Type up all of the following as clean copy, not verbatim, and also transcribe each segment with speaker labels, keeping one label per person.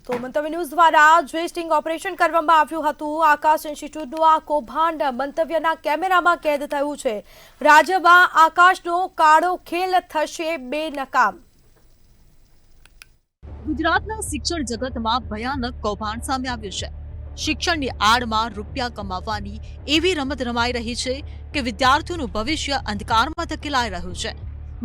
Speaker 1: તો મંતવ્ય ન્યૂઝ દ્વારા જે સ્ટિંગ ઓપરેશન કરવામાં આવ્યું હતું, આકાશ ઇન્સ્ટિટ્યૂટનું આ કૌભાંડ મંતવ્યના કેમેરામાં કેદ થયું છે। રાજ્યમાં આકાશનો કાળો ખેલ થશે બેનકામ।
Speaker 2: ગુજરાતના શિક્ષણ જગતમાં ભયાનક કૌભાંડ સામે આવ્યું છે। શિક્ષણની આડમાં રૂપિયા કમાવાની એવી રમત રમાઈ રહી છે કે વિદ્યાર્થીઓનું ભવિષ્ય અંધકારમાં ધકેલાઈ રહ્યું છે।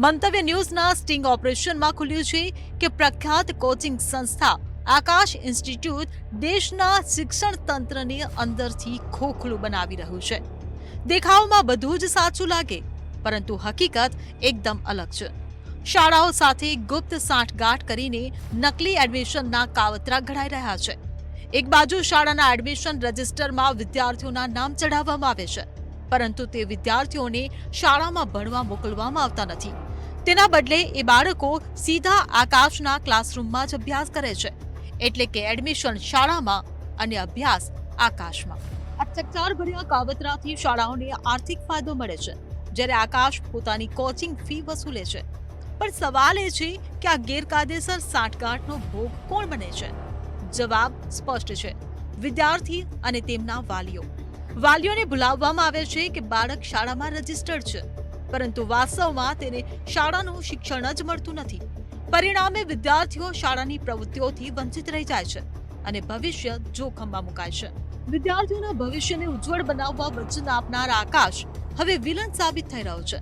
Speaker 2: મંતવ્ય ન્યૂઝના સ્ટિંગ ઓપરેશનમાં ખુલ્યું છે કે પ્રખ્યાત કોચિંગ સંસ્થા આકાશ ઇન્સ્ટિટ્યૂટ દેશના શિક્ષણ તંત્રને અંદરથી ખોખલું બનાવી રહ્યું છે। દેખાવમાં બધું જ સાચું લાગે, પરંતુ હકીકત એકદમ અલગ છે। શાળાઓ સાથે ગુપ્ત સાંઠગાંઠ કરીને નકલી એડમિશનના કાવતરા ઘડાઈ રહ્યા છે। એક બાજુ શાળાના એડમિશન રજિસ્ટરમાં વિદ્યાર્થીઓના નામ ચઢાવવામાં આવે છે, પરંતુ તે વિદ્યાર્થીઓને શાળામાં ભણવા મોકલવામાં આવતા નથી। તેના બદલે એ બાળકો સીધા આકાશના ક્લાસરૂમમાં જ અભ્યાસ કરે છે, એટલે કે એડમિશન શાળામાં અને અભ્યાસ આકાશમાં। આ ચકચારભર્યા કાવતરાથી શાળાઓને આર્થિક ફાયદો મળે છે, જ્યારે આકાશ પોતાની કોચિંગ ફી વસૂલે છે। પણ સવાલ એ છે કે આ ગેરકાયદેસર સાંઠગાંઠનો ભોગ કોણ બને છે? જવાબ સ્પષ્ટ છે, વિદ્યાર્થી અને તેમના વાલીઓ। વાલીઓને ભુલાવવામાં આવે છે કે બાળક શાળામાં રજીસ્ટર્ડ છે, પરંતુ વાસ્તવમાં તેને શાળાનું શિક્ષણ જ મળતું નથી। પરિણામે વિદ્યાર્થીઓ શાળાની પ્રવૃત્તિઓથી વંચિત રહી જાય છે અને ભવિષ્ય જોખમમાં મુકાય છે। વિદ્યાર્થીઓના ભવિષ્યને ઉજ્જવળ બનાવવા વચન આપનાર આકાશ હવે વિલન સાબિત થઈ રહ્યો છે,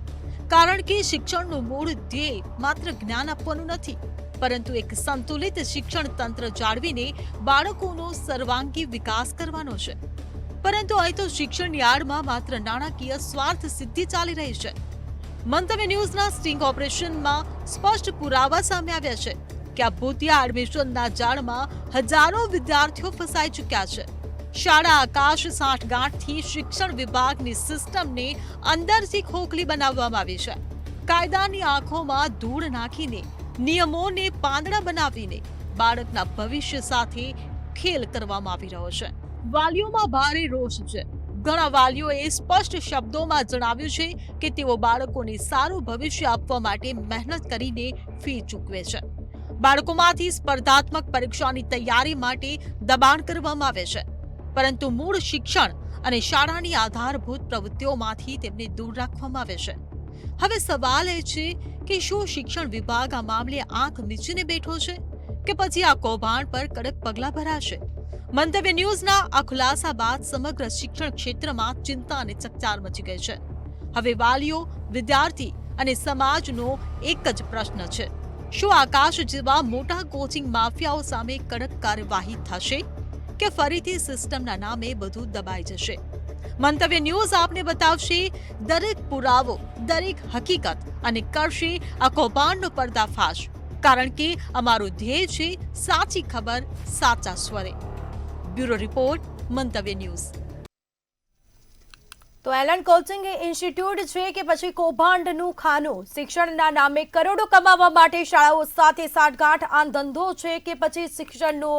Speaker 2: કારણ કે શિક્ષણનું મૂળ ધ્યેય માત્ર જ્ઞાન આપવાનું નથી, પરંતુ એક સંતુલિત શિક્ષણ તંત્ર જાળવીને બાળકોનો સર્વાંગી વિકાસ કરવાનો છે। પરંતુ અહીં તો શિક્ષણની આડમાં માત્ર નાણાકીય સ્વાર્થ સિદ્ધિ ચાલી રહી છે। મંતવ્ય ન્યૂઝના સ્ટિંગ ઓપરેશનમાં સ્પષ્ટ પુરાવા સામે આવ્યા છે કે આ ભૂતિયા એડમિશનના જાળમાં હજારો વિદ્યાર્થીઓ ફસાઈ ચૂક્યા છે। શાળા આકાશ સાંઠગાંઠથી શિક્ષણ વિભાગની સિસ્ટમને અંદરથી ખોખલી બનાવવામાં આવી છે। કાયદાની આંખોમાં ધૂળ નાખીને, નિયમોને પાંદડા બનાવીને બાળકના ભવિષ્ય સાથે ખેલ કરવામાં આવી રહ્યો છે। વાલીઓમાં ભારે રોષ છે। ઘણા વાલીઓએ સ્પષ્ટ શબ્દોમાં જણાવ્યું છે કે તેઓ બાળકોને સારું ભવિષ્ય આપવા માટે મહેનત કરીને ફી ચૂકવે છે। બાળકોમાંથી સ્પર્ધાત્મક પરીક્ષાની તૈયારી માટે દબાણ કરવામાં આવે છે, પરંતુ મૂળ શિક્ષણ અને શાળાની આધારભૂત પ્રવૃત્તિઓમાંથી તેમને દૂર રાખવામાં આવે છે। હવે સવાલ એ છે કે શું શિક્ષણ વિભાગ આ મામલે આંખ મીચીને બેઠો છે કે પછી આ કૌભાંડ પર કડક પગલાં ભરાશે? મંતવ્ય ન્યૂઝના આ ખુલાસા બાદ સમગ્ર શિક્ષણ ક્ષેત્રમાં ચિંતા અને ચકચાર મચી ગઈ છે। હવે વાલીઓ, વિદ્યાર્થી અને સમાજનો એક જ પ્રશ્ન છે, શું આકાશ જેવા મોટા કોચિંગ માફિયાઓ સામે કડક કાર્યવાહી થશે કે ફરીથી સિસ્ટમના નામે બધું દબાઈ જશે? મંતવ્ય ન્યૂઝ આપને બતાવશે દરેક પુરાવો, દરેક હકીકત અને કરશે આ કૌભાંડનો પર્દાફાશ, કારણ કે અમારું ધ્યેય છે સાચી ખબર સાચા સ્વરે। બ્યુરો રિપોર્ટ, મંતવ્ય ન્યૂઝ।
Speaker 1: તો એલન કોચિંગ ઇન્સ્ટિટ્યૂટ છે કે પછી કૌભાંડનું ખાનું? શિક્ષણના નામે કરોડો કમાવા માટે શાળાઓ સાથે સાંઠગાંઠ આ ધંધો છે કે પછી શિક્ષણનો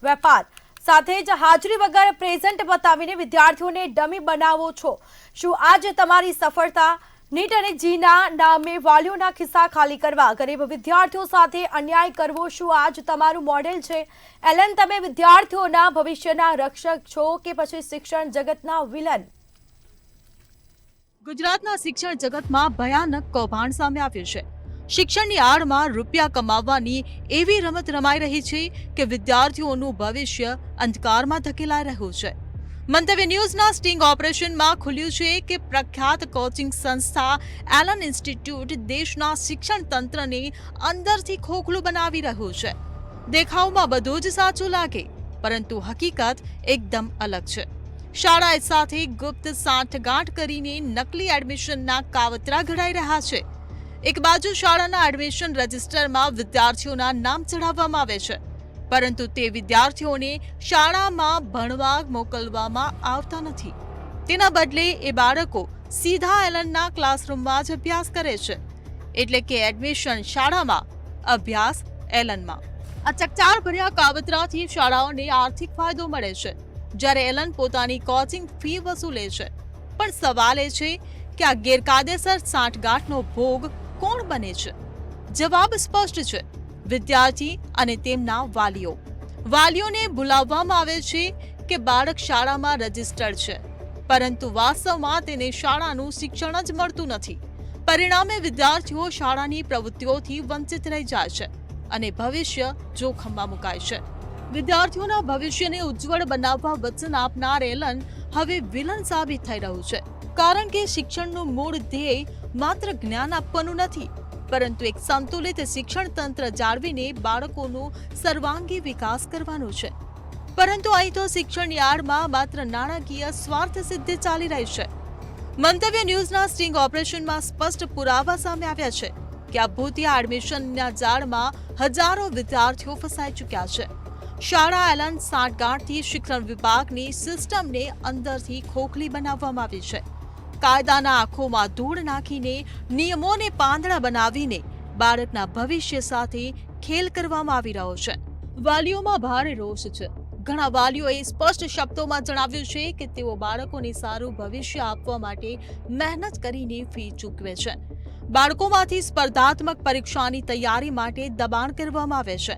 Speaker 1: વેપાર? સાથે જ હાજરી વગર પ્રેઝન્ટ બતાવીને વિદ્યાર્થીઓને ડમી બનાવો છો। શું આજે તમારી સફળતા? નીટ અને જીના નામે વાલીઓના ખિસ્સા ખાલી કરવા, ગરીબ વિદ્યાર્થીઓ સાથે અન્યાય કરવો, શું આજ તમારું મોડેલ છે? એલન, તમે વિદ્યાર્થીઓના ભવિષ્યના રક્ષક છો કે પછી શિક્ષણ જગતના વિલન?
Speaker 2: ગુજરાતના શિક્ષણ જગતમાં ભયાનક કૌભાંડ સામે આવ્યું છે। શિક્ષણની આડમાં રૂપિયા કમાવવાની એવી રમત રમાઈ રહી છે કે વિદ્યાર્થીઓનું ભવિષ્ય અંધકારમાં ધકેલાઈ રહ્યું છે। મંતવ્ય ન્યૂઝના સ્ટિંગ ઓપરેશનમાં ખુલ્યું છે કે પ્રખ્યાત કોચિંગ સંસ્થા એલન ઇન્સ્ટિટ્યૂટ દેશના શિક્ષણ તંત્રને અંદરથી ખોખલું બનાવી રહ્યું છે। દેખાવમાં બધું જ સાચું લાગે, પરંતુ હકીકત એકદમ અલગ છે। શાળાએ સાથે ગુપ્ત સાંઠગાંઠ કરીને નકલી એડમિશનના કાવતરા ઘડાઈ રહ્યા છે। એક બાજુ શાળાના એડમિશન રજિસ્ટરમાં વિદ્યાર્થીઓના નામ ચઢાવવામાં આવે છે, પરંતુ તે વિદ્યાર્થીઓને શાળામાં ભણવા મોકલવામાં આવતા નથી। તેના બદલે એ બાળકો સીધા એલનના ક્લાસરૂમમાં જ અભ્યાસ કરે છે, એટલે કે એડમિશન શાળામાં, અભ્યાસ એલનમાં। આ ચકચારભર્યા કાવતરાથી શાળાઓને આર્થિક ફાયદો મળે છે, જ્યારે એલન પોતાની કોચિંગ ફી વસૂલે છે। પણ સવાલ એ છે કે આ ગેરકાયદેસર સાંઠગાંઠનો ભોગ કોણ બને છે? જવાબ સ્પષ્ટ છે, વિદ્યાર્થી અને તેમના વાલીઓ। વાલીઓને ભૂલાવવામાં આવે છે કે બાળક શાળામાં રજીસ્ટર્ડ છે, પરંતુ વાસ્તવમાં તેને શાળાનું શિક્ષણ જ મળતું નથી. પરિણામે વિદ્યાર્થીઓ શાળાની પ્રવૃત્તિઓથી વંચિત રહી જાય છે અને ભવિષ્ય જોખમમાં મુકાય છે. વિદ્યાર્થીઓના ભવિષ્યને ઉજ્જવળ બનાવવા વચન આપનાર એલન હવે વિલન સાબિત થઈ રહ્યું છે, કારણ કે શિક્ષણનું મૂળ ધ્યેય માત્ર જ્ઞાન આપવાનું નથી, પરંતુ એક સંતુલિત શિક્ષણ તંત્ર જાળવીને બાળકોનો સર્વાંગી વિકાસ કરવાનો છે. પરંતુ અહીં તો શિક્ષણની આડમાં માત્ર નાણાકીય સ્વાર્થ સિદ્ધિ ચાલી રહી છે. મંતવ્ય ન્યૂઝના સ્ટિંગ ઓપરેશનમાં સ્પષ્ટ પુરાવા સામે આવ્યા છે કે આ ભૂતિયા એડમિશનના જાળમાં હજારો વિદ્યાર્થીઓ ફસાઈ ચૂક્યા છે. શાળા એલન સાંઠગાંઠથી શિક્ષણ વિભાગની સિસ્ટમને અંદરથી ખોખલી બનાવવામાં આવી છે. કાયદાના આંખોમાં ધૂળ નાખીને, નિયમોને પાંદડા બનાવીને બાળકના ભવિષ્ય સાથે ખેલ કરવામાં આવી રહ્યો છે. વાલીઓમાં ભારે રોષ છે. ઘણા વાલીઓએ સ્પષ્ટ શબ્દોમાં જણાવ્યું છે કે તેઓ બાળકોને સારું ભવિષ્ય આપવા માટે મહેનત કરીને ફી ચૂકવે છે. બાળકોમાંથી સ્પર્ધાત્મક પરીક્ષાની તૈયારી માટે દબાણ કરવામાં આવે છે,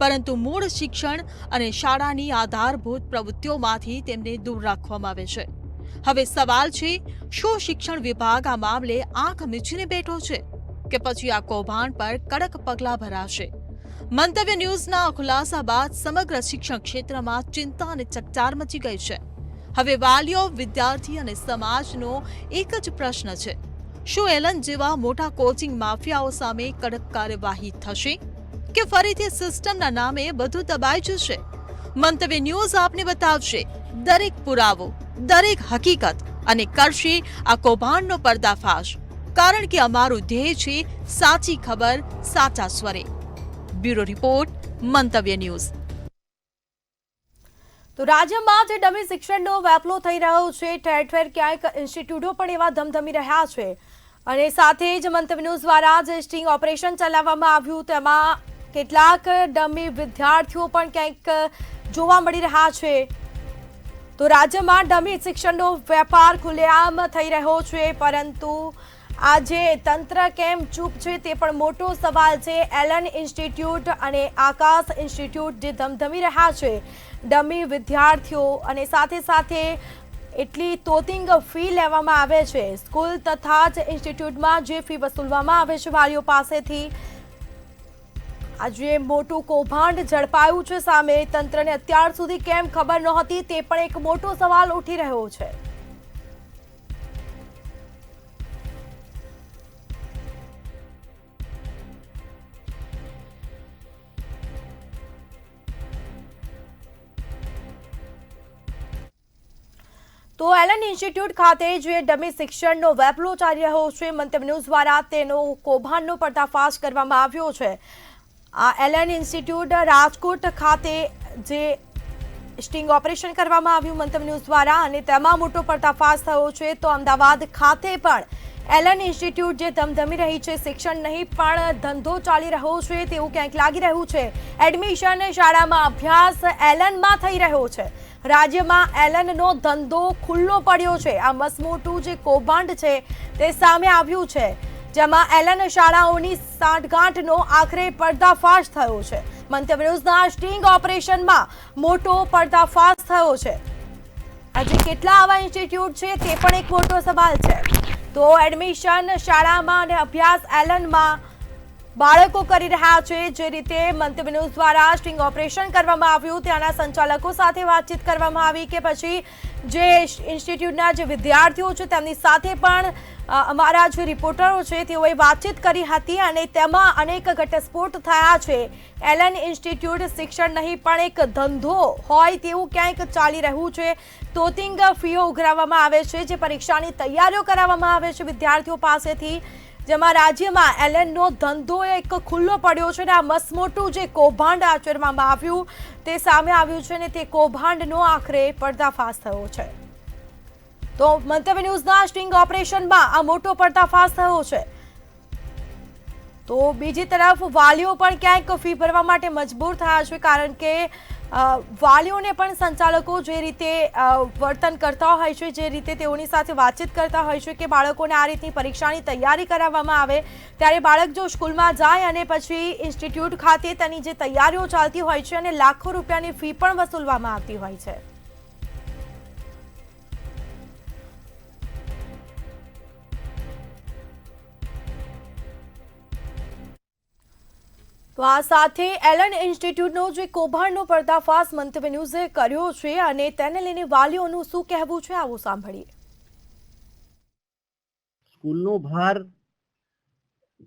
Speaker 2: પરંતુ મૂળ શિક્ષણ અને શાળાની આધારભૂત પ્રવૃત્તિઓમાંથી તેમને દૂર રાખવામાં આવે છે. હવે સવાલ છે, શું શિક્ષણ વિભાગ આ મામલે આંખ મીચીને બેઠો છે કે પછી આ કૌભાંડ પર કડક પગલાં ભરાશે? મંતવ્ય ન્યૂઝના ખુલાસા બાદ સમગ્ર શિક્ષણ ક્ષેત્રમાં ચિંતા અને ચકચાર મચી ગઈ છે. હવે વાલીઓ, વિદ્યાર્થી અને સમાજનો એક જ પ્રશ્ન છે, શું એલન જેવા મોટા કોચિંગ માફિયાઓ સામે કડક કાર્યવાહી થશે કે ફરીથી સિસ્ટમના નામે બધું દબાઈ જશે? મંતવ્ય ન્યૂઝ આપને બતાવશે દરેક પુરાવો, દરેક હકીકત અને કરશે આ કૌભાંડનો પર્દાફાશ, કારણ કે અમારું ધ્યેય છે સાચી ખબર સાચા સ્વરે. બ્યુરો રિપોર્ટ, મંતવ્ય ન્યૂઝ.
Speaker 1: તો રાજ્યમાં જે ડમી શિક્ષણનો વેપલો થઈ રહ્યો છે, ઠેર ઠેર ક્યાંક ઇન્સ્ટિટ્યૂટો પણ એવા ધમધમી રહ્યા છે, અને સાથે જ મંતવ્ય ન્યૂઝ દ્વારા જે સ્ટિંગ ઓપરેશન ચલાવવામાં આવ્યું તેમાં કેટલાક ડમી વિદ્યાર્થીઓ પણ ક્યાંક જોવા મળી રહ્યા છે. તો રાજ્યમાં ડમી શિક્ષણનો વેપાર ખુલ્લેઆમ થઈ રહ્યો છે, પરંતુ આજે તંત્ર કેમ ચૂપ છે તે પણ મોટો સવાલ છે. એલન ઇન્સ્ટિટ્યૂટ અને આકાશ ઇન્સ્ટિટ્યૂટ જે ધમધમી રહ્યા છે, ડમી વિદ્યાર્થીઓ અને સાથે સાથે એટલી તોતિંગ ફી લેવામાં આવે છે. સ્કૂલ તથા જ ઇન્સ્ટિટ્યૂટમાં જે ફી વસૂલવામાં આવે છે વાલીઓ પાસેથી, આજે મોટું કૌભાંડ ઝડપાયું છે સામે. તંત્રને અત્યાર સુધી કેમ ખબર નહોતી તે પણ એક મોટો સવાલ ઉઠી રહ્યો છે. તો એલન ઇન્સ્ટિટ્યૂટ ખાતે જે ડમી શિક્ષણનો વેપલો ચાલી રહ્યો છે, મંતવ્ય ન્યૂઝ દ્વારા તેનો કૌભાંડનો પર્દાફાશ કરવામાં આવ્યો છે. આ એલન ઇન્સ્ટિટ્યૂટ રાજકોટ ખાતે જે સ્ટિંગ ઓપરેશન કરવામાં આવ્યું મંતવ્ય ન્યૂઝ દ્વારા, અને તેમાં મોટો પર્દાફાશ થયો છે. તો અમદાવાદ ખાતે પણ એલન ઇન્સ્ટિટ્યૂટ જે ધમધમી રહી છે, શિક્ષણ નહીં પણ ધંધો ચાલી રહ્યો છે તેવું ક્યાંક લાગી રહ્યું છે. એડમિશન, શાળામાં અભ્યાસ એલનમાં થઈ રહ્યો છે. રાજ્યમાં એલનનો ધંધો ખુલ્લો પડ્યો છે. આ મસમોટું જે કૌભાંડ છે તે સામે આવ્યું છે, જેમાં એલન શાળાઓની સાંઠગાંઠનો આખરે પર્દાફાશ થયો છે. મંતવ્ય ન્યૂઝના સ્ટિંગ ઓપરેશનમાં મોટો પર્દાફાશ થયો છે. આજે કેટલા આવા ઇન્સ્ટિટ્યૂટ છે તે પણ એક મોટો સવાલ છે. તો એડમિશન, શાળામાં અને અભ્યાસ એલનમાં બાળકો કરી રહ્યા છે. જે રીતે મંતવ્ય ન્યૂઝ દ્વારા સ્ટિંગ ઓપરેશન કરવામાં આવ્યું, ત્યાંના સંચાલકો સાથે વાતચીત કરવામાં આવી કે પછી જે ઇન્સ્ટિટ્યૂટના જે વિદ્યાર્થીઓ છે તેમની સાથે પણ અમારા જે રિપોર્ટરો છે તેઓએ વાતચીત કરી હતી, અને તેમાં અનેક ઘટસ્ફોટ થયા છે. એલન ઇન્સ્ટિટ્યૂટ શિક્ષણ નહીં પણ એક ધંધો હોય તેવું ક્યાંક ચાલી રહ્યું છે. તોતિંગ ફીઓ ઉઘરાવવામાં આવે છે, જે પરીક્ષાની તૈયારીઓ કરાવવામાં આવે છે વિદ્યાર્થીઓ પાસેથી, જેમાં રાજ્યમાં એલનનો ધંધો એક ખુલ્લો પડ્યો છે. અને આ મસમોટું જે કૌભાંડ આચરવામાં આવ્યું તે સામે આવ્યું છે, અને તે કૌભાંડનો આખરે પર્દાફાશ થયો છે. તો મંતવ્ય ન્યૂઝના સ્ટિંગ ઓપરેશનમાં આ મોટો પર્દાફાશ થયો છે. તો બીજી તરફ વાલીઓ પણ ક્યાંક ફી ભરવા માટે મજબૂર થયા છે, કારણ કે વાલીઓને પણ સંચાલકો જે રીતે વર્તન કરતા હોય છે, જે રીતે તેઓની સાથે વાતચીત કરતા હોય છે કે બાળકોને આ રીતની પરીક્ષાની તૈયારી કરાવવામાં આવે, ત્યારે બાળક જો સ્કૂલમાં જાય અને પછી ઇન્સ્ટિટ્યૂટ ખાતે તેની જે તૈયારીઓ ચાલતી હોય છે અને લાખો રૂપિયાની ફી પણ વસૂલવામાં આવતી હોય છે. તો આ સાથે એલન ઇન્સ્ટિટ્યૂટનો જે કૌભાંડનો પર્દાફાશ મંતવ્ય ન્યૂઝે કર્યો છે અને તેને લઈને વાલીઓનું શું કહેવું છે, આવું સાંભળીએ.
Speaker 3: સ્કૂલનો ભાર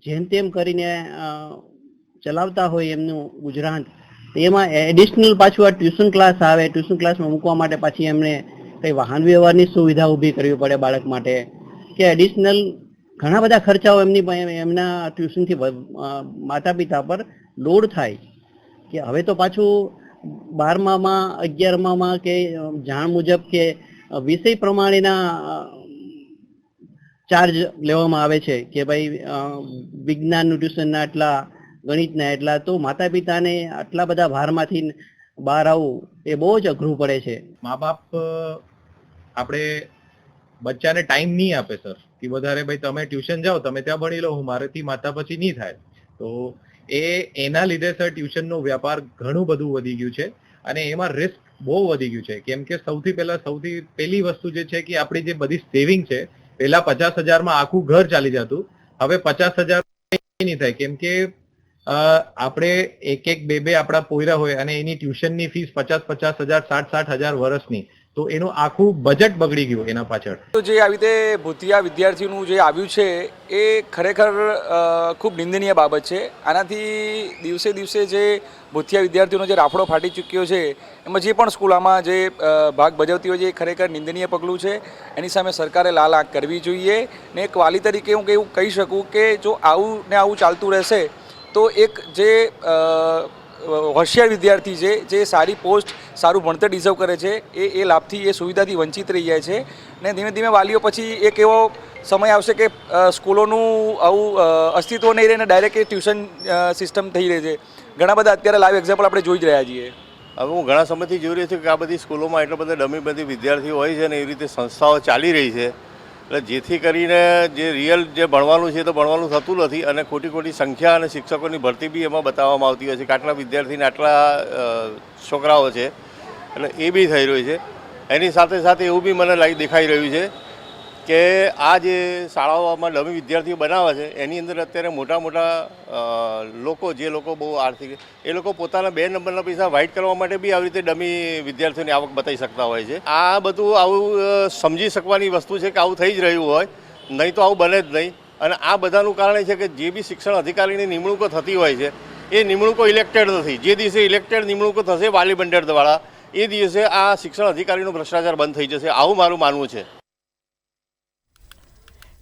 Speaker 3: જેમ તેમ કરીને ચલાવતા હોય એમનું ગુજરાત, એમાં એડિશનલ પાછું આ ટ્યુશન ક્લાસ આવે, ટ્યુશન ક્લાસમાં મૂકવા માટે પાછી એમણે કંઈ વાહન વ્યવહારની સુવિધા ઊભી કરવી પડે બાળક માટે, કે એડિશનલ ઘણા બધા ખર્ચાઓ એમના ટ્યુશનથી માતા પિતા પર લોડ થાય. કે હવે તો પાછું 12માં 11માં કે જાણ મુજબ કે વિષય પ્રમાણેના ચાર્જ લેવામાં આવે છે કે ભાઈ વિજ્ઞાનનું ટ્યુશનના એટલા, ગણિતના એટલા. તો માતા પિતાને આટલા બધા ભારમાંથી બહાર આવવું એ બહુ જ અઘરું પડે છે.
Speaker 4: મા બાપ આપણે બચ્ચાને ટાઈમ નહીં આપે સર કે વધારે ભાઈ તમે ટ્યુશન જાઓ, તમે ત્યાં ભણી લો, હું મારેથી માતા પછી નહીં થાય. તો એના લીધે સર ટ્યુશનનો વ્યાપાર ઘણું બધું વધી ગયું છે અને એમાં રિસ્ક બહુ વધી ગયું છે. કેમ કે સૌથી પહેલી વસ્તુ જે છે કે આપણી જે બધી સેવિંગ છે, પહેલા 50,000માં આખું ઘર ચાલી જતું, હવે 50,000 નહીં થાય. કેમ કે આપણે એક બે આપણા પોયરા હોય અને એની ટ્યુશનની ફીસ 50,000 60,000 વર્ષની, તો એનું આખું બજેટ બગડી ગયું એના પાછળ.
Speaker 5: તો જે આવી રીતે ભૂતિયા વિદ્યાર્થીનું જે આવ્યું છે એ ખરેખર ખૂબ નિંદનીય બાબત છે. આનાથી દિવસે દિવસે જે ભૂતિયા વિદ્યાર્થીઓનો જે રાફડો ફાટી ચૂક્યો છે, એમાં જે પણ સ્કૂલ આમાં જે ભાગ ભજવતી હોય છે એ ખરેખર નિંદનીય પગલું છે. એની સામે સરકારે લાલ આંખ કરવી જોઈએ. ને એક વાલી તરીકે હું એવું કહી શકું કે જો આવું ને આવું ચાલતું રહેશે તો એક જે હોશિયાર વિદ્યાર્થી છે, જે સારી પોસ્ટ, સારું ભણતર ડિઝર્વ કરે છે, એ લાભથી, એ સુવિધાથી વંચિત રહી જાય છે. ને ધીમે ધીમે વાલીઓ પછી એક એવો સમય આવશે કે સ્કૂલોનું આવું અસ્તિત્વ નહીં રહે ને ડાયરેક્ટ એ ટ્યુશન સિસ્ટમ થઈ રહી છે. ઘણા બધા અત્યારે લાઈવ એક્ઝામ્પલ આપણે જોઈ જ રહ્યા છીએ.
Speaker 6: હવે હું ઘણા સમયથી જોઈ રહ્યો છું કે આ બધી સ્કૂલોમાં એટલા બધા ડમી વિદ્યાર્થીઓ હોય છે ને એવી રીતે સંસ્થાઓ ચાલી રહી છે. એટલે જેથી કરીને જે રિયલ જે ભણવાનું છે તો ભણવાનું થતું નથી અને ખોટી સંખ્યા અને શિક્ષકોની ભરતી બી એમાં બતાવવામાં આવતી હોય છે કે આટલા વિદ્યાર્થીને આટલા છોકરાઓ છે, એટલે એ બી થઈ રહ્યું છે. એની સાથે સાથે એવું બી મને દેખાઈ રહ્યું છે કે આ જે શાળાઓમાં ડમી વિદ્યાર્થીઓ બનાવે છે એની અંદર અત્યારે મોટા લોકો, જે લોકો બહુ આર્થિક, એ લોકો પોતાના 2 નંબરના પૈસા વાઇટ કરવા માટે બી આવી રીતે ડમી વિદ્યાર્થીઓની આવક બતાવી શકતા હોય છે. આ બધું આવું સમજી શકવાની વસ્તુ છે કે આવું થઈ જ રહ્યું હોય, નહીં તો આવું બને જ નહીં. અને આ બધાનું કારણ છે કે જે બી શિક્ષણ અધિકારીની નિમણૂકો થતી હોય છે એ નિમણૂકો ઇલેક્ટેડ નથી. જે દિવસે ઇલેક્ટેડ નિમણૂકો થશે વાલી મંડળ દ્વારા, એ દિવસે આ શિક્ષણ અધિકારીનો ભ્રષ્ટાચાર બંધ થઈ જશે, આવું મારું માનવું છે.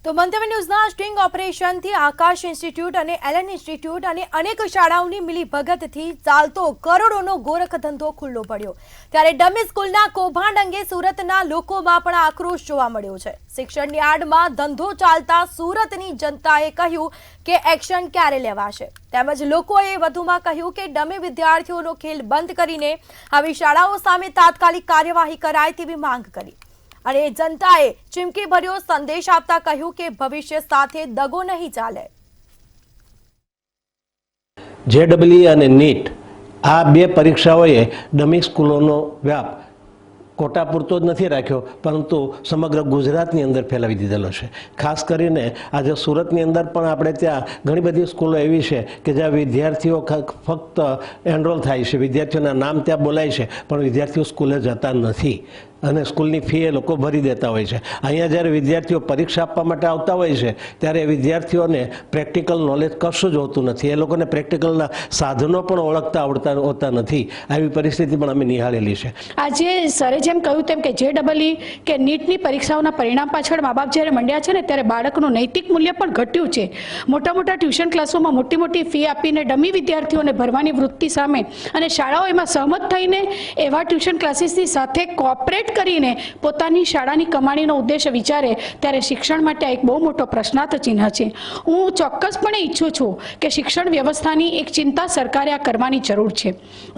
Speaker 1: તો મંતવ્ય ન્યૂઝના સ્ટિંગ ઓપરેશનથી આકાશ ઇન્સ્ટિટ્યૂટ અને એલન ઇન્સ્ટિટ્યૂટ અને અનેક શાળાઓની મિલીભગતથી ચાલતો કરોડોનો ગોરખ ધંધો ખુલ્લો પડ્યો. ત્યારે ડમી સ્કૂલના કૌભાંડ અંગે સુરતના લોકોમાં પણ આક્રોશ જોવા મળ્યો છે. શિક્ષણની આડમાં ધંધો ચાલતા સુરતની જનતાએ કહ્યું કે એક્શન ક્યારે લેવાશે. તેમજ લોકોએ વધુમાં કહ્યું કે ડમી વિદ્યાર્થીઓનો ખેલ બંધ કરીને આવી શાળાઓ સામે તાત્કાલિક કાર્યવાહી કરાય તેવી માંગ કરી. અને જનતાએ ચીમકી ભર્યો સંદેશ આપતા કહ્યું કે ભવિષ્ય સાથે દગો નહીં ચાલે.
Speaker 7: JEE અને NEET આ 2 પરીક્ષાઓએ ડમી સ્કૂલોનો વ્યાપ કોટા પૂરતો જ નથી રાખ્યો, પરંતુ સમગ્ર ગુજરાતની અંદર ફેલાવી દીધેલો છે. ખાસ કરીને આજે સુરતની અંદર પણ આપણે ત્યાં ઘણી બધી સ્કૂલો એવી છે કે જ્યાં વિદ્યાર્થીઓ ફક્ત એનરોલ થાય છે, વિદ્યાર્થીઓના નામ ત્યાં બોલાય છે, પણ વિદ્યાર્થીઓ સ્કૂલે જતા નથી અને સ્કૂલની ફી એ લોકો ભરી દેતા હોય છે. અહીંયા જ્યારે વિદ્યાર્થીઓ પરીક્ષા આપવા માટે આવતા હોય છે ત્યારે વિદ્યાર્થીઓને પ્રેક્ટિકલ નોલેજ કશું જ હોતું નથી. એ લોકોને પ્રેક્ટિકલના સાધનો પણ ઓળખતા હોતા નથી. આવી પરિસ્થિતિ પણ અમે નિહાળેલી છે.
Speaker 8: આજે સરે જેમ કહ્યું તેમ કે JEE કે નીટની પરીક્ષાઓના પરિણામ પાછળ મા બાપ જ્યારે મંડ્યા છે ને ત્યારે બાળકનું નૈતિક મૂલ્ય પણ ઘટ્યું છે. મોટા ટ્યુશન ક્લાસોમાં મોટી ફી આપીને ડમી વિદ્યાર્થીઓને ભરવાની વૃત્તિ સામે અને શાળાઓ એમાં સહમત થઈને એવા ટ્યુશન ક્લાસીસની સાથે કોઓપરેટ કરીને પોતાની શાળાની કમાણીનો ઉદ્દેશ વિચારે ત્યારે શિક્ષણ માટે એક બહુ મોટો પ્રશ્નાર્થ ચિહ્ન છે. હું ચોક્કસપણે ઈચ્છું છું કે શિક્ષણ વ્યવસ્થાની એક ચિંતા સરકારે આ કરવાની જરૂર છે.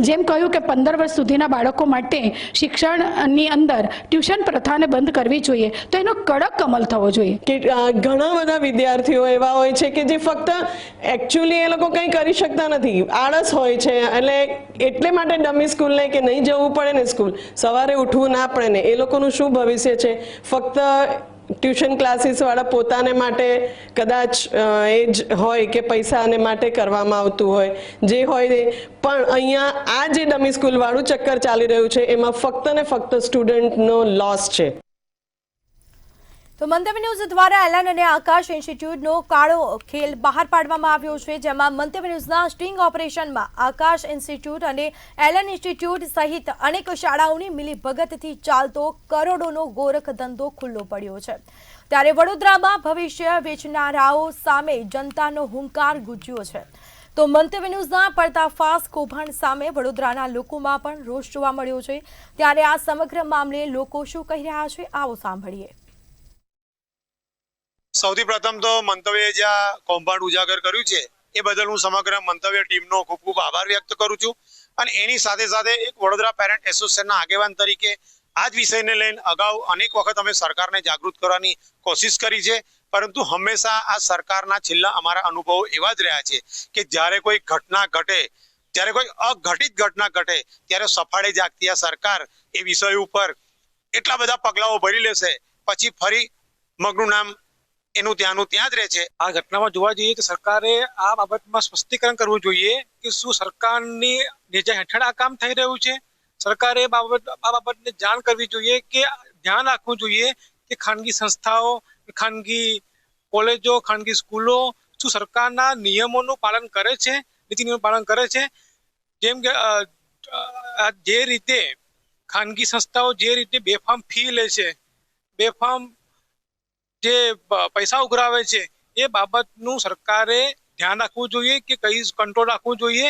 Speaker 8: જેમ કહ્યું કે 15 વર્ષ સુધીના બાળકો માટે શિક્ષણની અંદર ટ્યુશન પ્રથાને બંધ કરવી જોઈએ, તો એનો કડક અમલ થવો જોઈએ.
Speaker 9: કે ઘણા બધા વિદ્યાર્થીઓ એવા હોય છે કે જે ફક્ત એકચ્યુઅલી એ લોકો કંઈ કરી શકતા નથી, આળસ હોય છે, એટલે માટે ડમી સ્કૂલને કે નહીં જવું પડે ને સ્કૂલ, સવારે ઉઠવું ના પડે ને, એ લોકોનું શું ભવિષ્ય છે? ફક્ત ટ્યુશન ક્લાસીસ વાળા પોતાને માટે કદાચ એ જ હોય કે પૈસાને માટે કરવામાં આવતું હોય, જે હોય પણ અહીંયા આ જે ડમી સ્કૂલ વાળું ચક્કર ચાલી રહ્યું છે એમાં ફક્ત ને ફક્ત સ્ટુડન્ટનો લોસ છે.
Speaker 1: તો મંતવ્ય ન્યૂઝ દ્વારા એલન અને આકાશ ઇન્સ્ટિટ્યૂટનો કાળો ખેલ બહાર પાડવામાં આવ્યો છે, જેમાં મંતવ્ય ન્યૂઝના સ્ટિંગ ઓપરેશનમાં આકાશ ઇન્સ્ટિટ્યૂટ અને એલન ઇન્સ્ટિટ્યૂટ સહિત અનેક શાળાઓની મિલીભગતથી ચાલતો કરોડોનો ગોરખ ધંધો ખુલ્લો પડ્યો છે. ત્યારે વડોદરામાં ભવિષ્ય વેચનારાઓ સામે જનતાનો હુંકાર ગુંજ્યો છે. તો મંતવ્ય ન્યૂઝના પર્દાફાશ કૌભાંડ સામે વડોદરાના લોકોમાં પણ રોષ જોવા મળ્યો છે. ત્યારે આ સમગ્ર મામલે લોકો શું કહી રહ્યા છે, આવો સાંભળીએ.
Speaker 10: સૌથી પ્રથમ તો મંતવ્ય જ્યાં કૌભાંડ ઉજાગર કર્યું છે એ બદલ હું સમગ્ર મંતવ્ય ટીમનો ખૂબ ખૂબ આભાર વ્યક્ત કરું છું. અને એની સાથે સાથે એક વડોદરા પેરેન્ટ એસોસિએશનના આગેવાન તરીકે આ જ વિષયને લઈને અગાઉ અનેક વખત અમે સરકારને જાગૃત કરવાની કોશિશ કરી છે, પરંતુ હંમેશા આ સરકારના છેલ્લા અમારા અનુભવો એવા જ રહ્યા છે કે જ્યારે કોઈ ઘટના ઘટે, જ્યારે કોઈ અઘટિત ઘટના ઘટે ત્યારે સફાળે જાગતી આ સરકાર એ વિષય ઉપર એટલા બધા પગલાઓ ભરી લેશે, પછી ફરી મગનું નામ એનું ત્યાંનું ત્યાં જ રહે છે.
Speaker 11: આ ઘટનામાં જોવા જઈએ તો સરકારે આ બાબતમાં સ્પષ્ટીકરણ કરવું જોઈએ કે શું સરકારની નેજા હેઠળ આ કામ થઈ રહ્યું છે. સરકારે આ બાબતને જાણ કરવી જોઈએ, કે ધ્યાન રાખવું જોઈએ કે ખાનગી સંસ્થાઓ, ખાનગી કોલેજો, ખાનગી સ્કૂલો શું સરકારના નિયમોનું પાલન કરે છે, નીતિ નિયમોનું પાલન કરે છે. જેમ કે જે રીતે ખાનગી સંસ્થાઓ જે રીતે બેફામ ફી લે છે, બેફામ જે પૈસા ઉઘરાવે છે, એ બાબતનું સરકારે ધ્યાન રાખવું જોઈએ, કે કઈ કંટ્રોલ રાખવું જોઈએ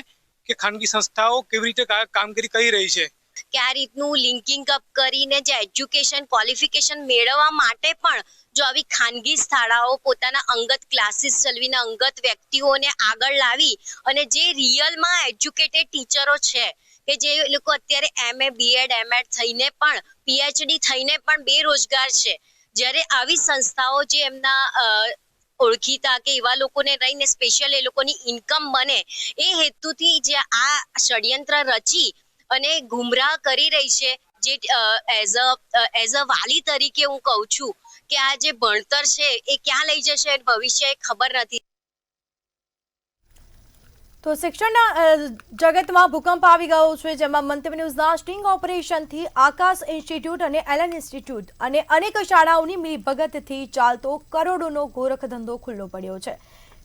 Speaker 11: કે ખાનગી સંસ્થાઓ કેવી રીતે કામગીરી કરી રહી છે.
Speaker 12: કે આ રીતનું લિંકિંગ અપ કરીને જે એજ્યુકેશન ક્વોલિફિકેશન મેળવવા માટે પણ જો આવી ખાનગી શાળાઓ પોતાના અંગત ક્લાસીસ ચલાવીને અંગત વ્યક્તિઓને આગળ લાવી અને જે રિયલમાં એજ્યુકેટેડ ટીચરો છે કે જે લોકો અત્યારે MA BEd MEd થઈને પણ PhD થઈને પણ બેરોજગાર છે, જ્યારે આવી સંસ્થાઓ જે એમના ઓળખીતા કે એવા લોકોને રહીને સ્પેશિયલ એ લોકોની ઇન્કમ બને એ હેતુથી જે આ ષડયંત્ર રચી અને ગુમરાહ કરી રહી છે, જે એઝ અ વાલી તરીકે હું કહું છું કે આ જે ભણતર છે એ ક્યાં લઈ જશે ભવિષ્ય એ ખબર નથી.
Speaker 1: તો શિક્ષણના જગતમાં ભૂકંપ આવી ગયો છે, જેમાં મંતવ્ય ન્યૂઝના સ્ટિંગ ઓપરેશનથી આકાશ ઇન્સ્ટિટ્યૂટ અને એલન ઇન્સ્ટિટ્યૂટ અને અનેક શાળાઓની મિલીભગતથી ચાલતો કરોડોનો ગોરખ ધંધો ખુલ્લો પડ્યો છે.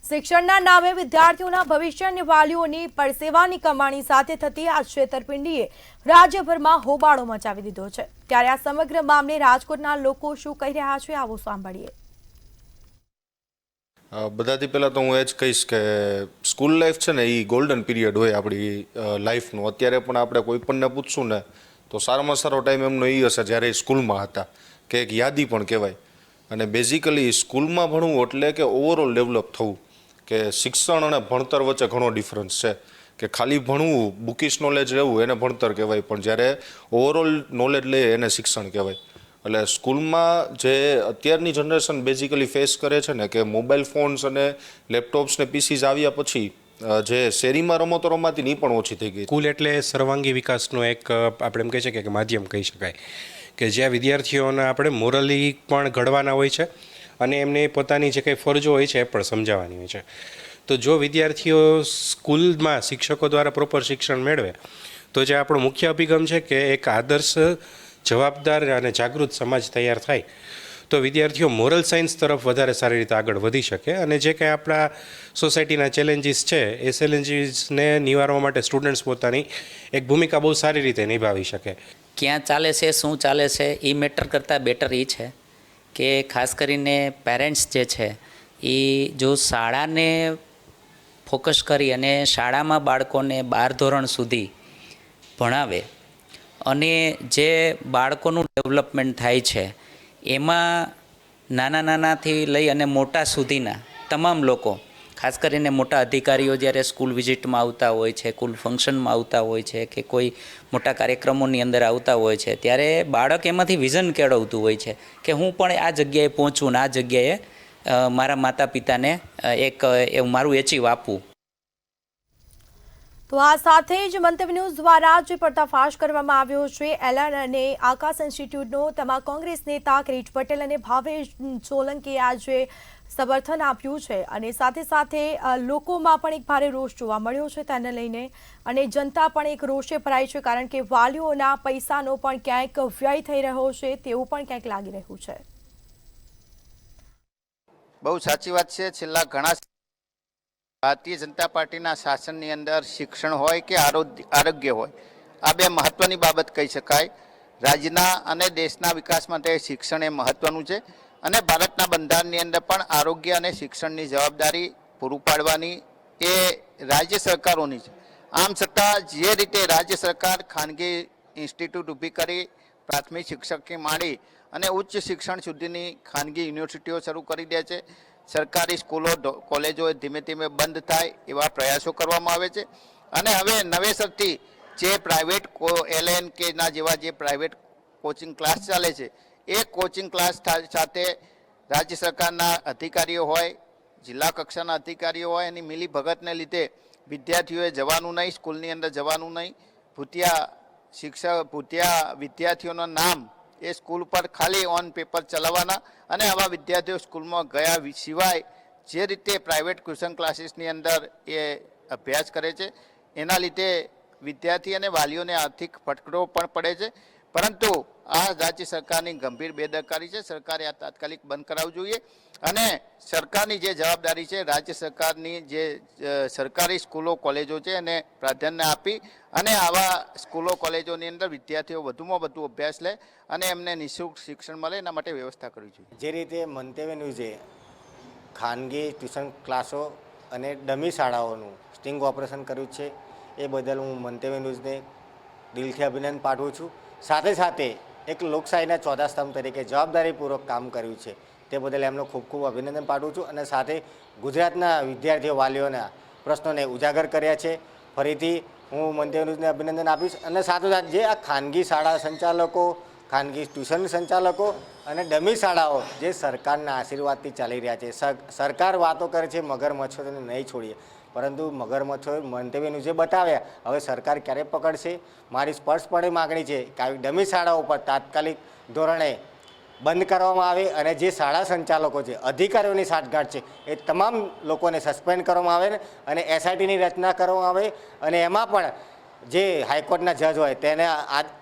Speaker 1: શિક્ષણના નામે વિદ્યાર્થીઓના ભવિષ્ય અને વાલીઓની પરસેવાની કમાણી સાથે થતી આ છેતરપિંડીએ રાજ્યભરમાં હોબાળો મચાવી દીધો છે. ત્યારે આ સમગ્ર મામલે રાજકોટના લોકો શું કહી રહ્યા છે, આવો સાંભળીએ.
Speaker 13: બધાથી પહેલાં તો હું એ જ કહીશ કે સ્કૂલ લાઈફ છે ને એ ગોલ્ડન પીરિયડ હોય આપણી લાઈફનું. અત્યારે પણ આપણે કોઈ પણને પૂછશું ને તો સારામાં સારો ટાઈમ એમનો એ હશે જ્યારે એ સ્કૂલમાં હતા, કે એક યાદી પણ કહેવાય. અને બેઝિકલી સ્કૂલમાં ભણવું એટલે કે ઓવરઓલ ડેવલપ થવું, કે શિક્ષણ અને ભણતર વચ્ચે ઘણો ડિફરન્સ છે. કે ખાલી ભણવું, બુકિશ નોલેજ રહેવું એને ભણતર કહેવાય, પણ જ્યારે ઓવરઓલ નોલેજ લે એને શિક્ષણ કહેવાય. એટલે સ્કૂલમાં જે અત્યારની જનરેશન બેઝિકલી ફેસ કરે છે ને, કે મોબાઈલ ફોન્સ અને લેપટોપ્સ ને પીસીસ આવ્યા પછી જે શેરીમાં રમતો રમાતી એ પણ ઓછી થઈ ગઈ.
Speaker 14: સ્કૂલ એટલે સર્વાંગી વિકાસનો એક આપણે એમ કહી શકીએ કે માધ્યમ કહી શકાય, કે જ્યાં વિદ્યાર્થીઓને આપણે મોરલી પણ ઘડવાના હોય છે અને એમને પોતાની જે કંઈ ફરજો હોય છે એ પણ સમજાવવાની હોય છે. તો જો વિદ્યાર્થીઓ સ્કૂલમાં શિક્ષકો દ્વારા પ્રોપર શિક્ષણ મેળવે તો જે આપણો મુખ્ય અભિગમ છે કે એક આદર્શ, જવાબદાર અને જાગૃત સમાજ તૈયાર થાય તો વિદ્યાર્થીઓ મોરલ સાયન્સ તરફ વધારે સારી રીતે આગળ વધી શકે. અને જે કંઈ આપણા સોસાયટીના ચેલેન્જીસ છે એ ચેલેન્જીસને નિવારવા માટે સ્ટુડન્ટ્સ પોતાની એક ભૂમિકા બહુ સારી રીતે નિભાવી શકે.
Speaker 15: ક્યાં ચાલે છે, શું ચાલે છે એ મેટર કરતાં બેટર એ છે કે ખાસ કરીને પેરેન્ટ્સ જે છે એ જો શાળાને ફોકસ કરી અને શાળામાં બાળકોને 12 ધોરણ સુધી ભણાવે અને જે બાળકોનું ડેવલપમેન્ટ થાય છે એમાં નાના નાનાથી લઈ અને મોટા સુધીના તમામ લોકો, ખાસ કરીને મોટા અધિકારીઓ જ્યારે સ્કૂલ વિઝિટમાં આવતા હોય છે, સ્કૂલ ફંક્શનમાં આવતા હોય છે કે કોઈ મોટા કાર્યક્રમોની અંદર આવતા હોય છે, ત્યારે બાળક એમાંથી વિઝન કેળવતું હોય છે કે હું પણ આ જગ્યાએ પહોંચું ને આ જગ્યાએ મારા માતા પિતાને એક મારું એચીવ આપવું.
Speaker 1: તો આ સાથે જ મંતવ્ય ન્યૂઝ દ્વારા જે પર્દાફાશ કરવામાં આવ્યો છે એલન અને આકાશ ઇન્સ્ટિટ્યૂટનો, તેમાં કોંગ્રેસ નેતા કિરીટ પટેલ અને ભાવેશ સોલંકીએ આજે સમર્થન આપ્યું છે અને સાથે સાથે લોકોમાં પણ એક ભારે રોષ જોવા મળ્યો છે તેને લઈને, અને જનતા પણ એક રોષે ભરાઈ છે કારણ કે વાલીઓના પૈસાનો પણ ક્યાંક વ્યય થઈ રહ્યો છે તેવું પણ ક્યાંક લાગી રહ્યું છે.
Speaker 16: બહુ સાચી વાત છે. છેલ્લા ઘણા ભારતીય જનતા પાર્ટીના શાસનની અંદર શિક્ષણ હોય કે આરોગ્ય હોય, આ બે મહત્વની બાબત કહી શકાય. રાજ્યના અને દેશના વિકાસ માટે શિક્ષણ એ મહત્વનું છે અને ભારતના બંધારણની અંદર પણ આરોગ્ય અને શિક્ષણની જવાબદારી પૂરું પાડવાની એ રાજ્ય સરકારોની છે. આમ છતાં જે રીતે રાજ્ય સરકાર ખાનગી ઇન્સ્ટિટ્યૂટ ઊભી કરી પ્રાથમિક શિક્ષકથી માંડી અને ઉચ્ચ શિક્ષણ સુધીની ખાનગી યુનિવર્સિટીઓ શરૂ કરી દે છે, સરકારી સ્કૂલો કોલેજો ધીમે ધીમે બંધ થાય એવા પ્રયાસો કરવામાં આવે છે અને હવે નવેસરથી જે પ્રાઇવેટ LN કે ના જેવા જે પ્રાઇવેટ કોચિંગ ક્લાસ ચાલે છે એ કોચિંગ ક્લાસ સાથે રાજ્ય સરકારના અધિકારીઓ હોય, જિલ્લા કક્ષાના અધિકારીઓ હોય, એની મિલી ભગતને લીધે વિદ્યાર્થીઓએ જવાનું નહીં, સ્કૂલની અંદર જવાનું નહીં. ભૂતિયા વિદ્યાર્થીઓના નામ એ સ્કૂલ પર ખાલી ઓન પેપર ચલાવવાના અને આવા વિદ્યાર્થીઓ સ્કૂલમાં ગયા સિવાય જે રીતે પ્રાઇવેટ ટ્યુશન ક્લાસીસની અંદર એ અભ્યાસ કરે છે એના લીધે વિદ્યાર્થી અને વાલીઓને આર્થિક ફટકડો પણ પડે છે. પરંતુ આ રાજ્ય સરકારની ગંભીર બેદરકારી છે. સરકારે આ તાત્કાલિક બંધ કરાવવું જોઈએ અને સરકારની જે જવાબદારી છે, રાજ્ય સરકારની જે સરકારી સ્કૂલો કોલેજો છે એને પ્રાધાન્ય આપી અને આવા સ્કૂલો કોલેજોની અંદર વિદ્યાર્થીઓ વધુમાં વધુ અભ્યાસ લે અને એમને નિઃશુલ્ક શિક્ષણ મળે એના માટે વ્યવસ્થા કરવી જોઈએ.
Speaker 17: જે રીતે મંતવ્ય ન્યૂઝે ખાનગી ટ્યુશન ક્લાસો અને ડમી શાળાઓનું સ્ટિંગ ઓપરેશન કર્યું છે એ બદલ હું મંતવ્ય ન્યૂઝને દિલથી અભિનંદન પાઠવું છું. સાથે સાથે એક લોકશાહીના ચોથા સ્તંભ તરીકે જવાબદારીપૂર્વક કામ કર્યું છે તે બદલ એમનો ખૂબ ખૂબ અભિનંદન પાઠવું છું અને સાથે ગુજરાતના વિદ્યાર્થીઓ વાલીઓના પ્રશ્નોને ઉજાગર કર્યા છે. ફરીથી હું મંતવ્ય ન્યૂઝને અભિનંદન આપીશ અને સાથોસાથ જે આ ખાનગી શાળા સંચાલકો, ખાનગી ટ્યુશન સંચાલકો અને ડમી શાળાઓ જે સરકારના આશીર્વાદથી ચાલી રહ્યા છે, સરકાર વાતો કરે છે મગરમચ્છોને નહીં છોડીએ, પરંતુ મગરમચ્છો મંતવ્ય ન્યૂઝે બતાવ્યા. હવે સરકાર ક્યારે પકડશે? મારી સ્પષ્ટપણે માગણી છે કે આવી ડમી શાળાઓ પર તાત્કાલિક ધોરણે બંધ કરવામાં આવે અને જે શાળા સંચાલકો છે, અધિકારીઓની સાંઠગાંઠ છે, એ તમામ લોકોને સસ્પેન્ડ કરવામાં આવે અને SITની રચના કરવામાં આવે અને એમાં પણ જે હાઈકોર્ટના જજ હોય તેને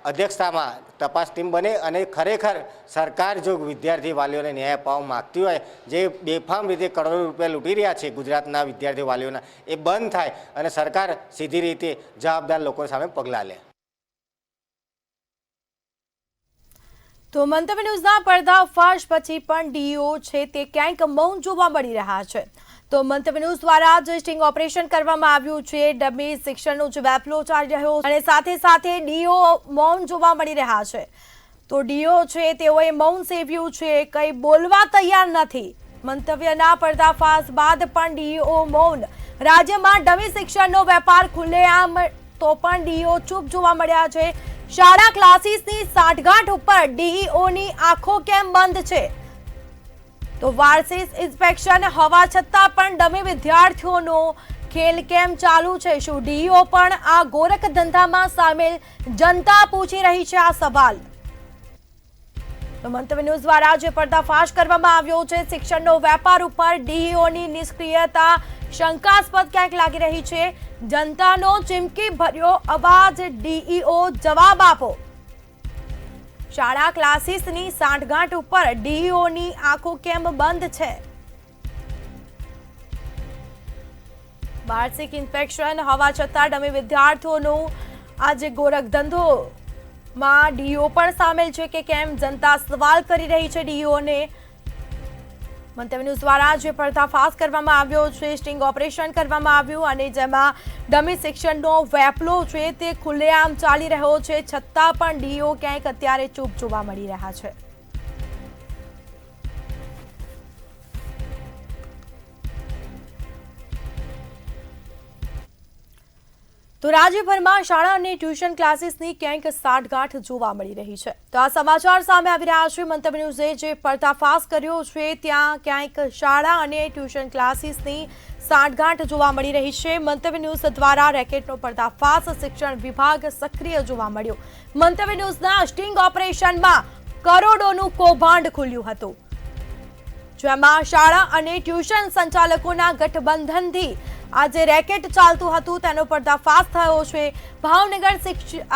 Speaker 17: અધ્યક્ષતામાં તપાસ ટીમ બને અને ખરેખર સરકાર જો વિદ્યાર્થી વાલીઓને ન્યાય અપાવવા માગતી હોય, જે બેફામ રીતે કરોડો રૂપિયા લૂંટી રહ્યા છે ગુજરાતના વિદ્યાર્થી વાલીઓના, એ બંધ થાય અને સરકાર સીધી રીતે જવાબદાર લોકો સામે પગલાં લે.
Speaker 1: તો મંતવ્ય ન્યૂઝના પર્દાફાશ પછી પણ DO છે તે ક્યાંક મૌન જોવા મળી રહ્યા છે. તો મંતવ્ય ન્યૂઝ દ્વારા જે સ્ટિંગ ઓપરેશન કરવામાં આવ્યું છે, ડમી શિક્ષણનો જે વેપલો ચાલી રહ્યો અને સાથે સાથે DO મૌન જોવા મળી રહ્યા છે. તો DO છે તેઓએ મૌન સેવ્યું છે, કંઈ બોલવા તૈયાર નથી. મંતવ્યના પર્દાફાશ બાદ પણ DO મૌન. રાજ્યમાં ડમી શિક્ષણનો વેપાર ખુલ્લેઆમ તો પણ DO ચૂપ જોવા મળ્યા છે. શાળા ક્લાસીસની સાંઠગાંઠ ઉપર DEOની આંખો કેમ બંધ છે? તો વાર્ષિક ઇન્સ્પેક્શન હોવા છતાં પણ ડમી વિદ્યાર્થીઓનો ખેલ કેમ ચાલુ છે? શું DEO પણ આ ગોરખ ધંધામાં સામેલ? જનતા પૂછી રહી છે આ સવાલ. તો મંતવ્ય ન્યૂઝ દ્વારા જે પર્દાફાશ કરવામાં આવ્યો છે શિક્ષણનો વેપાર ઉપર DEOની નિષ્ક્રિયતા શંકાસ્પદ ક્યાંક લાગી રહી છે. જનતાનો ચીમકી ભર્યો અવાજ, DEO જવાબ આપો. શાળા ક્લાસીસની સાંઠગાંઠ ઉપર DEOની આંખો કેમ બંધ છે? વાર્ષિક ઇન્સ્પેક્શન હોવા છતાં ડમી વિદ્યાર્થીઓનો આજે ગોરખ ધંધોમાં DEO પણ સામેલ છે કે કેમ? જનતા સવાલ કરી રહી છે DEOને. મંતવ્ય ન્યૂઝ દ્વારા જે પર્દાફાશ કરવામાં આવ્યો છે, સ્ટિંગ ઓપરેશન કરવામાં આવ્યું અને જેમાં ડમી શિક્ષણનો વેપલો છે તે ખુલ્લેઆમ ચાલી રહ્યો છે, છતાં પણ ડીઓ ક્યાંક અત્યારે ચૂપ જોવા મળી રહ્યા છે. તો રાજ્યભરમાં શાળા અને ટ્યુશન ક્લાસીસની ક્યાંક સાઠગાંઠ જોવા મળી રહી છે. તો આ સમાચાર સામે આવી રહ્યા છે. મંતવ્ય ન્યૂઝે જે પર્દાફાશ કર્યો છે ત્યાં ક્યાંક શાળા અને ટ્યુશન ક્લાસીસની સાઠગાંઠ જોવા મળી રહી છે. મંતવ્ય ન્યૂઝ દ્વારા રેકેટનો પર્દાફાશ શિક્ષણ વિભાગ સક્રિય જોવા મળ્યો. મંતવ્ય ન્યૂઝના સ્ટિંગ ઓપરેશનમાં કરોડોનું કૌભાંડ ખુલ્યું હતું, જેમાં શાળા અને ટ્યુશન સંચાલકોના ગઠબંધનથી આ જે રેકેટ ચાલતું હતું તેનો પર્દાફાશ થયો છે. ભાવનગર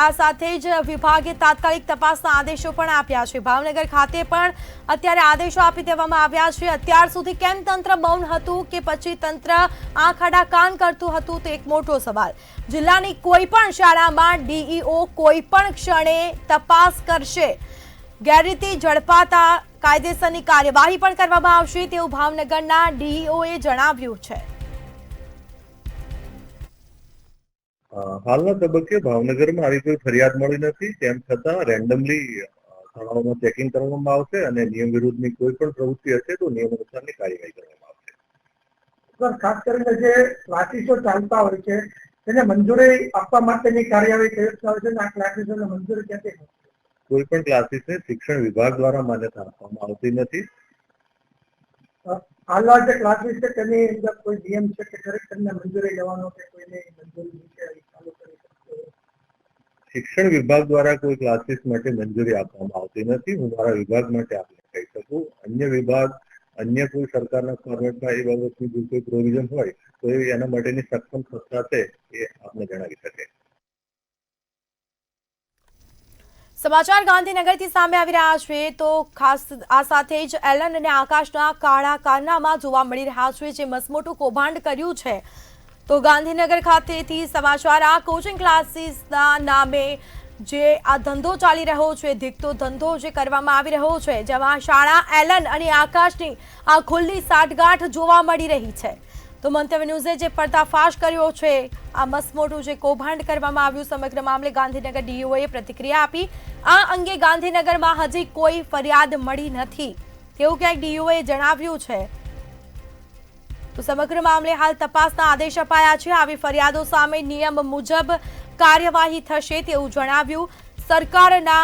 Speaker 1: આ સાથે જ વિભાગે તાત્કાલિક તપાસના આદેશો પણ આપ્યા છે. ભાવનગર ખાતે પણ અત્યારે આદેશો આપી દેવામાં આવ્યા છે. અત્યાર સુધી કેમ તંત્ર મૌન હતું કે પછી તંત્ર આંખ આડા કાન કરતું હતું તે એક મોટો સવાલ. જિલ્લાની કોઈ પણ શાળામાં ડીઈઓ કોઈ પણ ક્ષણે તપાસ કરશે. ગેરરીતિ ઝડપાતા કાયદેસરની કાર્યવાહી પણ કરવામાં આવશે તેવું ભાવનગરના ડીઈઓએ જણાવ્યું છે.
Speaker 18: હાલના તબક્કે ભાવનગરમાં આવી કોઈ ફરિયાદ મળી નથી. તેમ છતાં રેન્ડમલી શાળાઓમાં ચેકિંગ કરવામાં આવશે અને નિયમ વિરુદ્ધની કોઈ પણ પ્રવૃત્તિ હશે તો નિયમ અનુસારની કાર્યવાહી કરવામાં આવશે.
Speaker 19: સર, ખાસ કરીને જે ક્લાસીસો ચાલતા હોય છે તેને મંજૂરી આપવા માટેની કાર્યવાહી કઈ આવે છે? આ ક્લાસીસોને મંજૂરી ક્યાંથી મળશે?
Speaker 18: કોઈ પણ ક્લાસીસને શિક્ષણ વિભાગ દ્વારા માન્યતા આપવામાં આવતી નથી.
Speaker 19: હાલના જે ક્લાસીસ છે તેની અંદર કોઈ નિયમ છે કે ખરેખરને મંજૂરી લેવાનો કે કોઈને મંજૂરી નીચે ચાલુ કરી શકશે?
Speaker 18: શિક્ષણ વિભાગ દ્વારા કોઈ ક્લાસીસ માટે મંજૂરી આપવામાં આવતી નથી. હું મારા વિભાગ માટે આપને કહી શકું. અન્ય વિભાગ અન્ય કોઈ સરકારના ફોર્મેટમાં એ બાબતની જો કોઈ પ્રોવિઝન હોય તો એના માટેની સક્ષમ સંસ્થા છે એ આપને જણાવી શકે.
Speaker 1: સમાચાર ગાંધીનગરથી સામે આવી રહ્યા છે. તો ખાસ આ સાથે જ એલન અને આકાશના કાળા કારનામા જોવા મળી રહ્યા છે, જે મસમોટું કૌભાંડ કર્યું છે. તો ગાંધીનગર ખાતેથી સમાચાર, આ કોચિંગ ક્લાસીસના નામે જે આ ધંધો ચાલી રહ્યો છે, ધીકતો ધંધો જે કરવામાં આવી રહ્યો છે, જેમાં શાળા એલન અને આકાશની આ ખુલ્લી સાઠગાંઠ જોવા મળી રહી છે. તો મંતવ્ય ન્યૂઝે જે પર્દાફાશ કર્યો છે, આ મસમોટું જે કૌભાંડ કરવામાં આવ્યું, સમગ્ર મામલે ગાંધીનગર ડીઓએ પ્રતિક્રિયા આપી. આ અંગે ગાંધીનગરમાં હજી કોઈ ફરિયાદ મળી નથી તેવું ક્યાંક ડીઓએ જણાવ્યું છે. તો સમગ્ર મામલે હાલ તપાસના આદેશ અપાયા છે. આવી ફરિયાદો સામે નિયમ મુજબ કાર્યવાહી થશે તેવું જણાવ્યું. સરકારના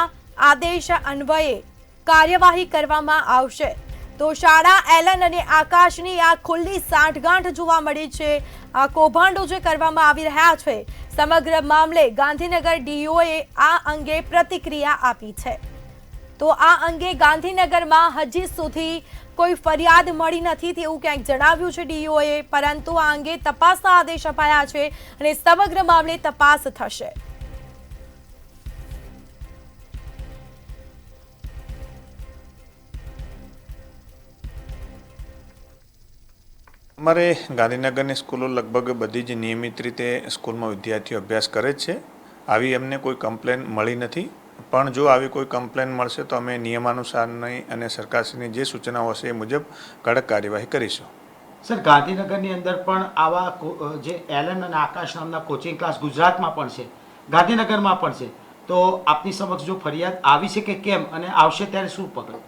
Speaker 1: આદેશ અન્વયે કાર્યવાહી કરવામાં આવશે. તો શાળા એલન અને આકાશની આ ખુલ્લી સાઠગાંઠ જોવા મળી છે. આ કૌભાંડો જે કરવામાં આવી રહ્યા છે, સમગ્ર મામલે ગાંધીનગર ડીઓએ આ અંગે પ્રતિક્રિયા આપી છે. તો આ અંગે ગાંધીનગરમાં હજી સુધી કોઈ ફરિયાદ મળી નથી તેવું ક્યાંક જણાવ્યું છે ડીઓએ, પરંતુ આ અંગે તપાસના આદેશ અપાયા છે અને સમગ્ર મામલે તપાસ થશે.
Speaker 20: અમારે ગાંધીનગરની સ્કૂલો લગભગ બધી જ નિયમિત રીતે સ્કૂલમાં વિદ્યાર્થીઓ અભ્યાસ કરે જ છે. આવી અમને કોઈ કમ્પ્લેન મળી નથી, પણ જો આવી કોઈ કમ્પ્લેન મળશે તો અમે નિયમાનુસારની અને સરકારશ્રીની જે સૂચનાઓ હશે એ મુજબ કડક કાર્યવાહી કરીશું.
Speaker 21: સર, ગાંધીનગરની અંદર પણ આવા જે એલન અને આકાશ નામના કોચિંગ ક્લાસ ગુજરાતમાં પણ છે, ગાંધીનગરમાં પણ છે, તો આપની સમક્ષ જો ફરિયાદ આવી છે કે કેમ, અને આવશે ત્યારે શું પગલાં?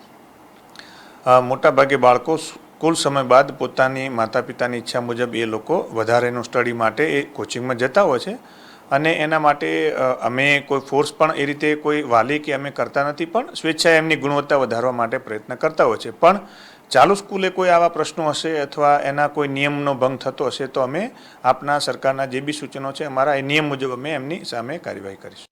Speaker 20: મોટાભાગે બાળકો સ્કૂલ સમય બાદ પોતાની માતા પિતાની ઈચ્છા મુજબ એ લોકો વધારેનું સ્ટડી માટે એ કોચિંગમાં જતા હોય છે, અને એના માટે અમે કોઈ ફોર્સ પણ એ રીતે કોઈ વાલી કે અમે કરતા નથી, પણ સ્વેચ્છાએ એમની ગુણવત્તા વધારવા માટે પ્રયત્ન કરતા હોય છે. પણ ચાલુ સ્કૂલે કોઈ આવા પ્રશ્નો હશે અથવા એના કોઈ નિયમનો ભંગ થતો હશે તો અમે આપના સરકારના જે બી સૂચનો છે અમારા એ નિયમ મુજબ અમે એમની સામે કાર્યવાહી કરીશું.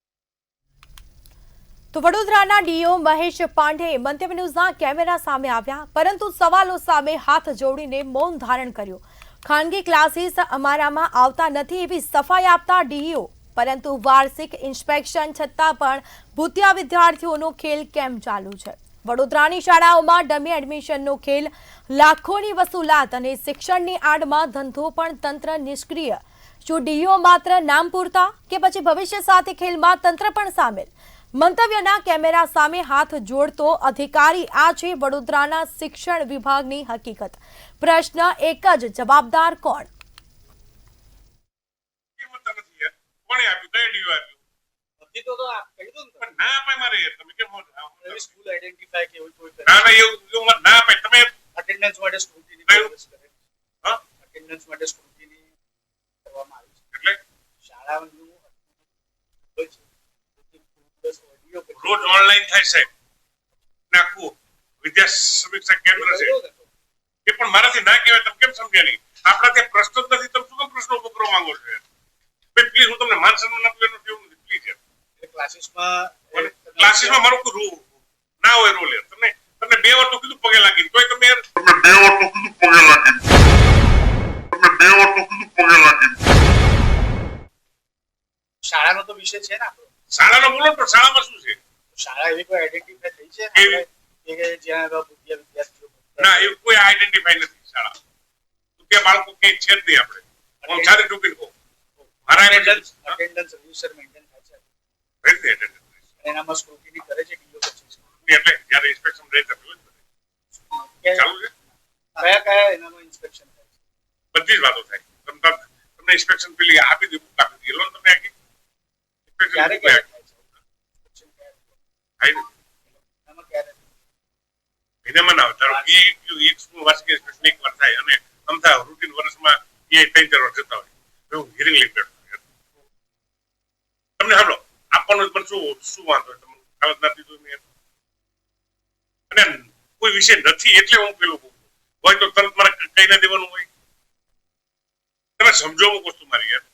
Speaker 1: તો વડોદરાના ડીઓ મહેશ પાંડે મંતવ્ય ન્યૂઝના કેમેરા સામે આવ્યા, પરંતુ સવાલો સામે હાથ જોડીને મૌન ધારણ કર્યું. ખાનગી ક્લાસીસ અમારામાં આવતા નથી એવી સફાઈ આપતા ડીઓ, પરંતુ વાર્ષિક ઇન્સ્પેક્શન છતાં પણ ભૂતિયા વિદ્યાર્થીઓનો ખેલ કેમ ચાલુ છે? વડોદરાની શાળાઓમાં ડમી એડમિશનનો ખેલ, લાખોની વસૂલાત અને શિક્ષણની આડમાં ધંધો પણ તંત્ર નિષ્ક્રિય. શું ડીઓ માત્ર નામ પૂરતા કે પછી ભવિષ્ય સાથે ખેલમાં તંત્ર પણ સામેલ? મંતવ્યના કેમેરા સામે હાથ જોડતો અધિકારી આ છે વડોદરાના શિક્ષણ વિભાગની હકીકત. પ્રશ્ન એક જ, જવાબદાર કોણ?
Speaker 2: કોણે આપ્યું? કઈ ડીયુ આપ્યું? બધી તો કહી દો ને. પણ ના અપાય મારે યાર. તમે કેમ સ્કૂલ આઈડેન્ટિફાઈ કે એવું કોઈ ના ના એવું ના અપાય. તમે અટેન્ડન્સ માટે સ્ક્રુટિની પ્રોસેસ કરે. હા, અટેન્ડન્સ માટે સ્ક્રુટિની કરવામાં આવી છે. એટલે શાળાનું રોજ ઓનલાઈન થાય છે. નાખવું વિદ્યા સમીક્ષા કેન્દ્ર છે એ પણ મારાથી ના કહેવાય. તમે કેમ સમજ્યા નહીં? આપણા ત્યાં પ્રશ્ન જ નથી. તમે શું કેમ પ્રશ્નો ઉભો કરવા માંગો છો? પ્લીઝ, હું તમને માન સન્માન આપું એનું કેવું નથી. પ્લીઝ ક્લાસીસમાં મારું કોઈ રૂલ ના હોય. રોલ યાર તમને 2 વાર તો કીધું પગે લાગીને, તોય તમે યાર 2 વાર તો કીધું પગે લાગીને, શાળાનો તો વિષય છે ને આપણો. શાળાનો બોલો, પણ શાળામાં શું છે? શાળા એવી કોઈ આઈડેન્ટિફાઈ થઈ છે કે જ્યાં વિદ્યાર્થીઓ ના એવું કોઈ આઈડેન્ટિફાઈ નથી. શાળા તો કે બાળકો કે છે જ નહીં. આપણે હું સારી ટૂંકી કહું, મારા અટેન્ડન્સ રજિસ્ટર મેન્ટેન થાય છે. વેરી અટેન્ડન્સ એનામાં સ્ક્રુટિની કરે છે ડીઓ 25 એટલે જ્યારે ઇન્સ્પેક્શન રહે છે ચાલુ છે. કયા એનામાં ઇન્સ્પેક્શન થાય છે? બધી જ વાતો થાય. તમને ઇન્સ્પેક્શન પેલી આપી દીધું, આપી દીધું લો તમે આખી ક્યારે થાય છે? એનામાં ના ધારો એક સ્કૂલ વાર્ષિક ઇન્સ્પેક્શન એક વાર થાય અને અમથા રૂટીન વર્ષમાં એ 3-4 વાર જતા હોય. હું હિયરિંગ લઈ બેઠો. તમને સાંભળો આપવાનું પણ શું વાંધો તમને ખબર નથી જોઈ અને કોઈ વિષય નથી એટલે હું પેલું હોય તો તરત મારે કઈ ના દેવાનું હોય. તમે સમજો હું વસ્તુ મારી યાર.